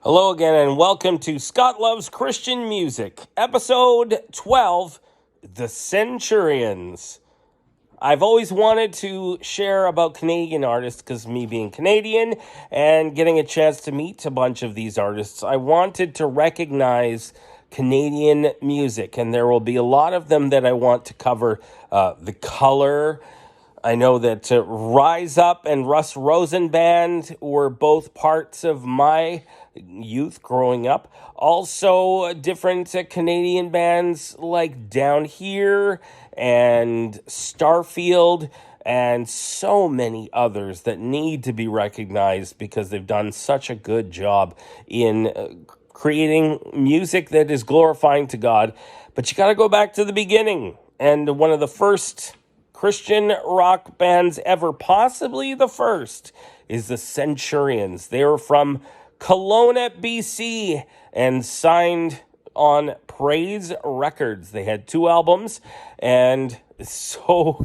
Hello again, and welcome to Scott Loves Christian Music, episode 12, The Centurions. I've always wanted to share about Canadian artists because me being Canadian and getting a chance to meet a bunch of these artists, I wanted to recognize Canadian music, and there will be a lot of them that I want to cover. The Color. I know that Rise Up and Russ Rosen Band were both parts of my youth growing up. Also, different Canadian bands like Down Here and Starfield and so many others that need to be recognized because they've done such a good job in creating music that is glorifying to God. But you got to go back to the beginning. And one of the first Christian rock bands ever, possibly the first, is the Centurions. They were from Kelowna, BC, and signed on Praise Records. They had 2 albums, and so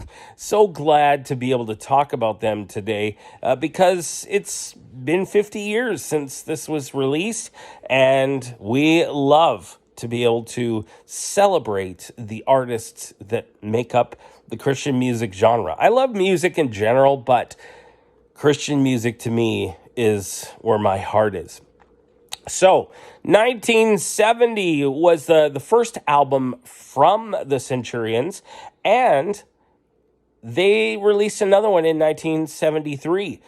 glad to be able to talk about them today because it's been 50 years since this was released, and we love to be able to celebrate the artists that make up the Christian music genre. I love music in general, but Christian music to me is where my heart is. So, 1970 was the first album from the Centurions, and they released another one in 1973.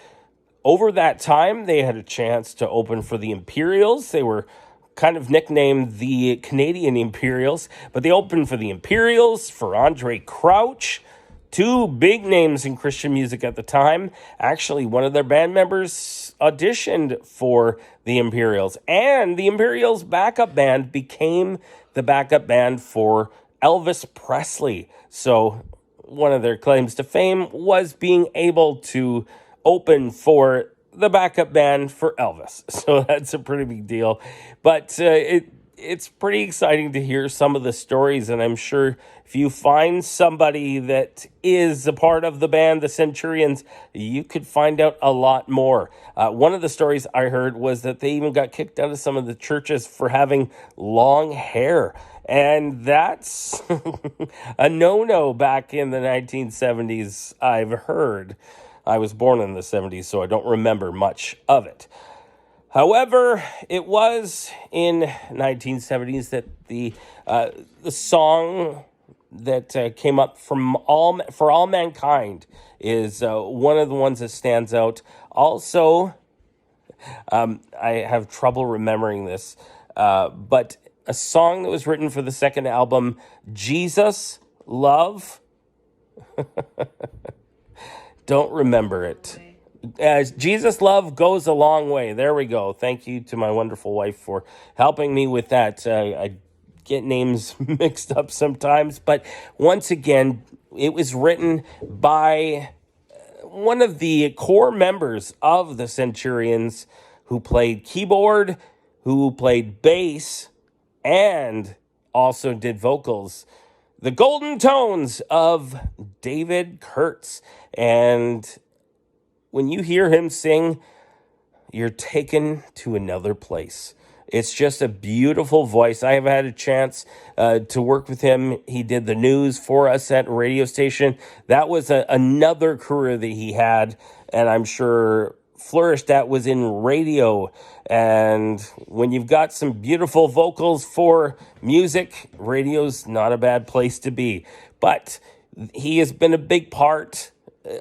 Over that time, they had a chance to open for the Imperials. They were kind of nicknamed the Canadian Imperials, but they opened for the Imperials, for Andre Crouch, 2 big names in Christian music at the time. Actually, one of their band members auditioned for the Imperials, and the Imperials' backup band became the backup band for Elvis Presley. So one of their claims to fame was being able to open for the backup band for Elvis. So that's a pretty big deal. But it's pretty exciting to hear some of the stories, and I'm sure if you find somebody that is a part of the band, the Centurions, you could find out a lot more. One of the stories I heard was that they even got kicked out of some of the churches for having long hair. And that's a no-no back in the 1970s, I've heard. I was born in the 70s, so I don't remember much of it. However, it was in 1970s that the song that came up for all mankind is one of the ones that stands out. Also, I have trouble remembering this, but a song that was written for the second album, Jesus Love. Don't remember it. As Jesus Love Goes a Long Way. There we go. Thank you to my wonderful wife for helping me with that. I get names mixed up sometimes. But once again, it was written by one of the core members of the Centurions who played keyboard, who played bass, and also did vocals. The golden tones of David Kurtz. And when you hear him sing, you're taken to another place. It's just a beautiful voice. I have had a chance to work with him. He did the news for us at a radio station. That was another career that he had, and I'm sure flourished at was in radio. And when you've got some beautiful vocals for music, radio's not a bad place to be. But he has been a big part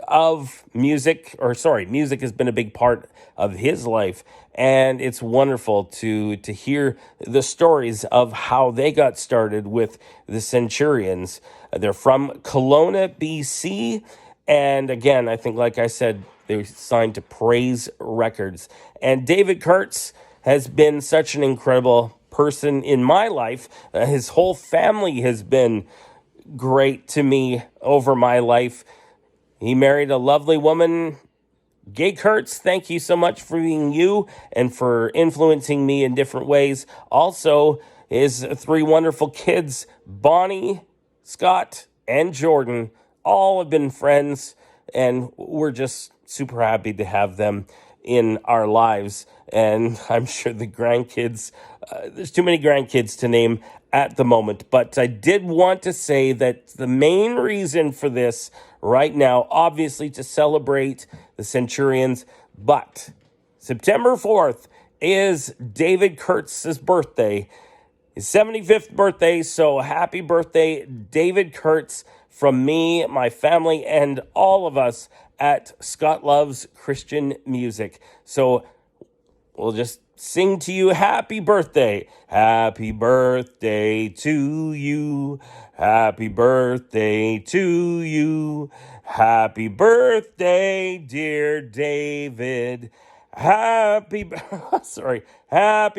of music has been a big part of his life, and it's wonderful to hear the stories of how they got started with the Centurions. They're from Kelowna, BC, and again, I think, like I said, they were signed to Praise Records. And David Kurtz has been such an incredible person in my life. His whole family has been great to me over my life. He married a lovely woman. Gay Kurtz, thank you so much for being you and for influencing me in different ways. Also, his 3 wonderful kids, Bonnie, Scott, and Jordan, all have been friends, and we're just super happy to have them in our lives. And I'm sure the grandkids, there's too many grandkids to name at the moment. But I did want to say that the main reason for this right now, obviously to celebrate the Centurions, but September 4th is David Kurtz's birthday, his 75th birthday. So happy birthday, David Kurtz, from me, my family, and all of us at Scott Loves Christian Music. So we'll just sing to you happy birthday. Happy birthday to you. Happy birthday to you. Happy birthday, dear David. Happy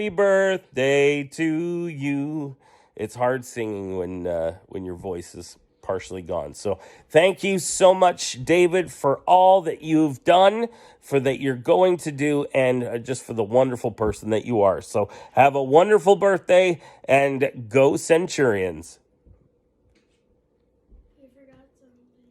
birthday to you. It's hard singing when your voice is partially gone. So thank you so much, David, for all that you've done, for that you're going to do, and just for the wonderful person that you are. So have a wonderful birthday, and go Centurions. You forgot something.